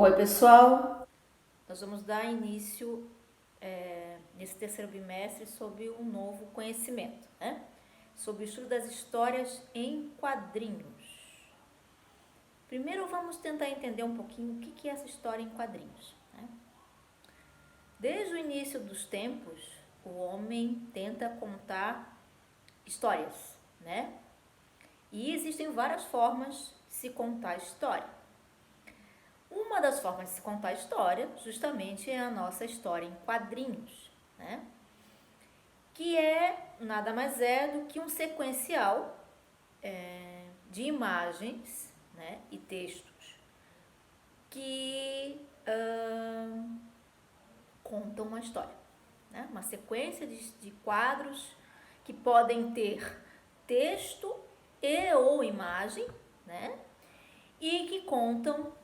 Oi, pessoal! Nós vamos dar início nesse terceiro bimestre sobre um novo conhecimento, né? Sobre o estudo das histórias em quadrinhos. Primeiro vamos tentar entender um pouquinho o que é essa história em quadrinhos, né? Desde o início dos tempos, o homem tenta contar histórias, né? E existem várias formas de se contar história. Uma das formas de se contar história, justamente, é a nossa história em quadrinhos, né? Que nada mais é do que um sequencial de imagens, né, e textos que contam uma história, né? Uma sequência de quadros que podem ter texto e ou imagem, né? E que contam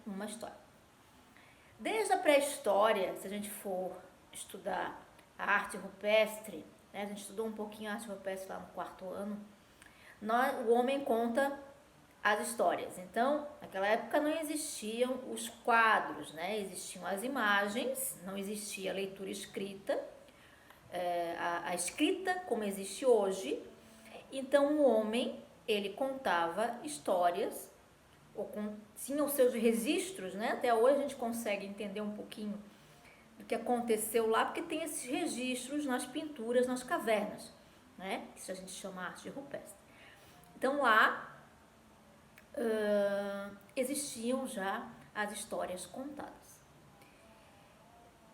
uma história. Desde a pré-história, se a gente for estudar a arte rupestre, né, a gente estudou um pouquinho a arte rupestre lá no quarto ano, o homem conta as histórias. Então, naquela época não existiam os quadros, né? Existiam as imagens, não existia a leitura escrita, a escrita como existe hoje. Então, o homem, ele contava histórias, tinha os seus registros, né? Até hoje a gente consegue entender um pouquinho do que aconteceu lá, porque tem esses registros nas pinturas, nas cavernas, né? Isso a gente chama arte rupestre. Então lá existiam já as histórias contadas.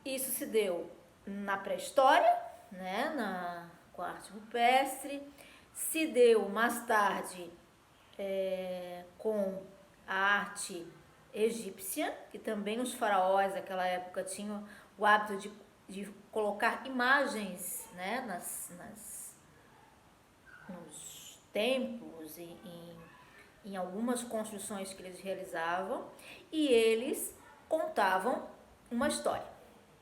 Isso se deu na pré-história, né? Com a arte rupestre, se deu mais tarde com a arte egípcia, que também os faraós daquela época tinham o hábito de colocar imagens, né, nos templos e em algumas construções que eles realizavam, e eles contavam uma história,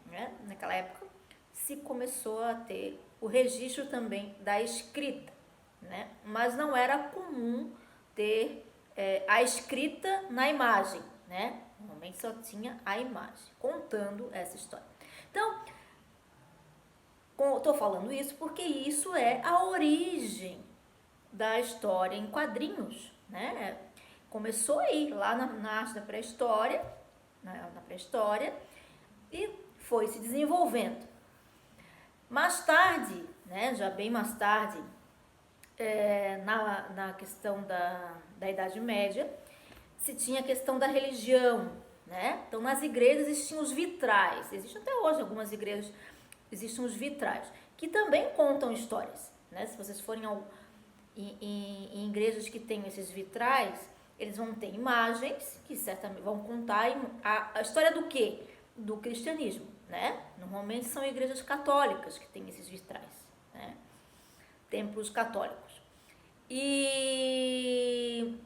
né? Naquela época se começou a ter o registro também da escrita, né? Mas não era comum ter a escrita na imagem, né? Normalmente só tinha a imagem contando essa história. Então, estou falando isso porque isso é a origem da história em quadrinhos, né? Começou aí, lá na arte da pré-história, na pré-história, e foi se desenvolvendo. Mais tarde, né, já bem mais tarde, na questão da Idade Média, se tinha a questão da religião, né? Então, nas igrejas existiam os vitrais, existem até hoje algumas igrejas, existem os vitrais, que também contam histórias, né? Se vocês forem em igrejas que têm esses vitrais, eles vão ter imagens que certamente vão contar a história do quê? Do cristianismo, né? Normalmente são igrejas católicas que têm esses vitrais, né? Templos católicos. E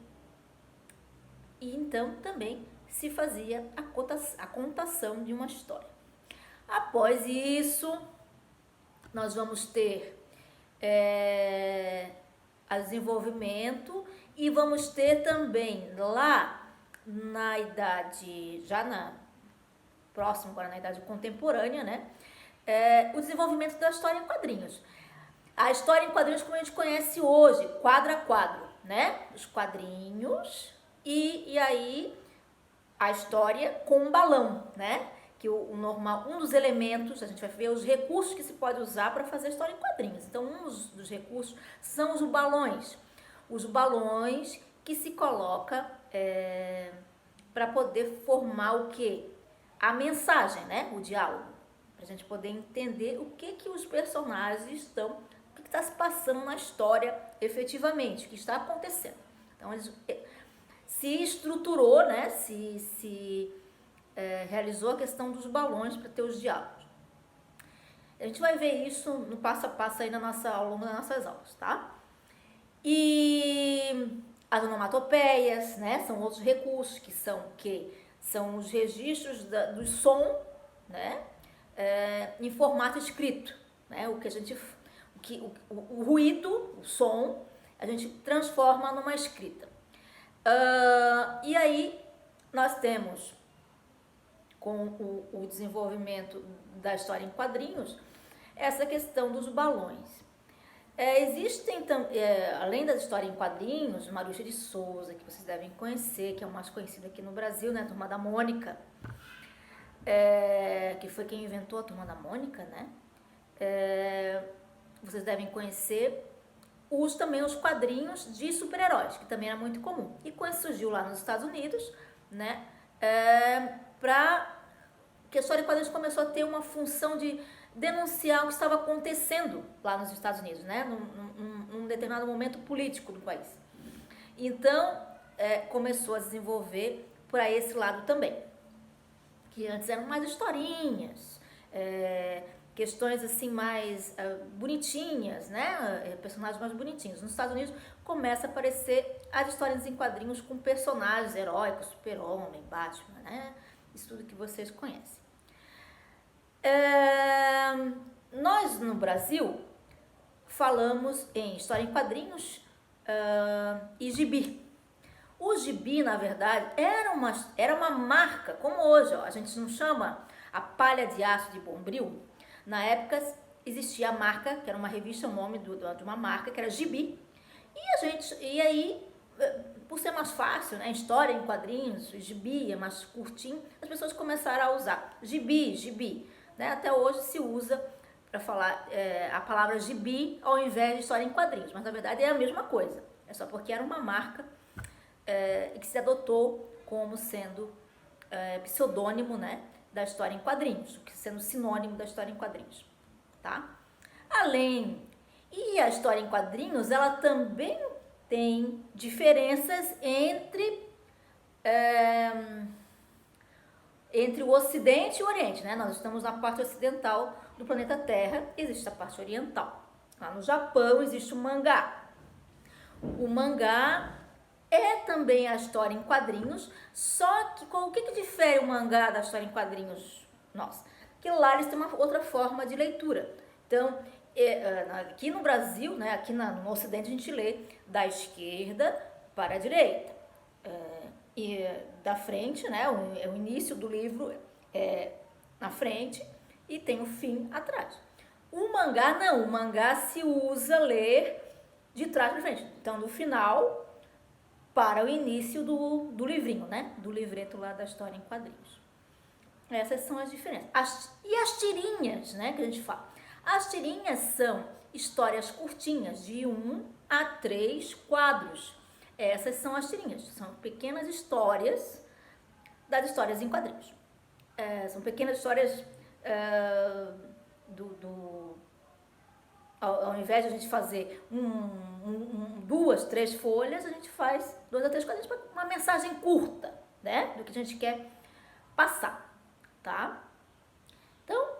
então também se fazia a contação de uma história. Após isso, nós vamos ter desenvolvimento e vamos ter também lá na idade, próximo agora na idade contemporânea, né? O desenvolvimento da história em quadrinhos. A história em quadrinhos como a gente conhece hoje, quadro a quadro, né? Os quadrinhos e aí a história com um balão, né? Que o normal, um dos elementos, a gente vai ver os recursos que se pode usar para fazer a história em quadrinhos. Então, um dos recursos são os balões. Os balões que se coloca para poder formar o quê? A mensagem, né? O diálogo. Para a gente poder entender o que os personagens estão, o que está se passando na história efetivamente, o que está acontecendo. Então, eles se estruturou, né? Realizou a questão dos balões para ter os diálogos. A gente vai ver isso no passo a passo aí ao longo das nossas aulas, tá? E as onomatopeias, né? São outros recursos que são os registros do som, né? Em formato escrito, né? O ruído, o som, a gente transforma numa escrita. E aí nós temos com o desenvolvimento da história em quadrinhos, essa questão dos balões. Existem, além da história em quadrinhos, Marúcia de Souza, que vocês devem conhecer, que é o mais conhecido aqui no Brasil, né? A Turma da Mônica, que foi quem inventou a Turma da Mônica, né? Vocês devem conhecer também os quadrinhos de super-heróis, que também era muito comum. E quando surgiu lá nos Estados Unidos, né? Que a história em quadrinhos começou a ter uma função de denunciar o que estava acontecendo lá nos Estados Unidos, né? Num determinado momento político do país. Então, começou a desenvolver por aí esse lado também. Que antes eram mais historinhas, questões assim mais bonitinhas, né? Personagens mais bonitinhos. Nos Estados Unidos começa a aparecer as histórias em quadrinhos com personagens heróicos, Super-Homem, Batman, né? Isso tudo que vocês conhecem. Nós no Brasil falamos em história em quadrinhos e gibi. O gibi, na verdade, era uma marca, como hoje, ó, a gente não chama a palha de aço de Bombril. Na época existia a marca, que era uma revista, o nome de uma marca, que era Gibi. E aí, por ser mais fácil, né, história em quadrinhos, gibi é mais curtinho, as pessoas começaram a usar gibi. Né? Até hoje se usa para falar a palavra gibi ao invés de história em quadrinhos, mas na verdade é a mesma coisa, é só porque era uma marca que se adotou como sendo pseudônimo, né, da história em quadrinhos, sendo sinônimo da história em quadrinhos, tá? E a história em quadrinhos, ela também tem diferenças entre o Ocidente e o Oriente, né? Nós estamos na parte ocidental do planeta Terra, existe a parte oriental. Lá no Japão existe o mangá. O mangá é também a história em quadrinhos, só que o que difere o mangá da história em quadrinhos? Nossa, que lá eles têm uma outra forma de leitura. Então, aqui no Brasil, né, aqui no Ocidente, a gente lê da esquerda para a direita. E da frente, né, o início do livro na frente e tem o fim atrás. O mangá não, o mangá se usa ler de trás para frente. Então, do final para o início do livrinho, né, do livreto lá da história em quadrinhos. Essas são as diferenças. E as tirinhas, né, que a gente fala. As tirinhas são histórias curtinhas, de 1 a 3 quadros. Essas são as tirinhas, são pequenas histórias das histórias em quadrinhos. São pequenas histórias ao invés de a gente fazer 2, 3 folhas, a gente faz 2 a 3 quadrinhos para uma mensagem curta, né, do que a gente quer passar, tá? Então,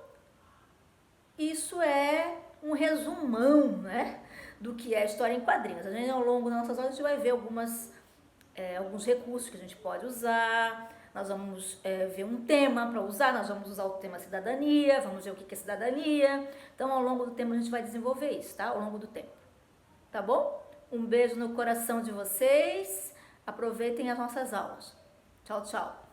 isso é um resumão, né, do que é a história em quadrinhos. A gente, ao longo das nossas aulas, a gente vai ver alguns recursos que a gente pode usar. Nós vamos ver um tema para usar, nós vamos usar o tema cidadania, vamos ver o que é cidadania. Então, ao longo do tempo, a gente vai desenvolver isso, tá? Ao longo do tempo. Tá bom? Um beijo no coração de vocês. Aproveitem as nossas aulas. Tchau, tchau.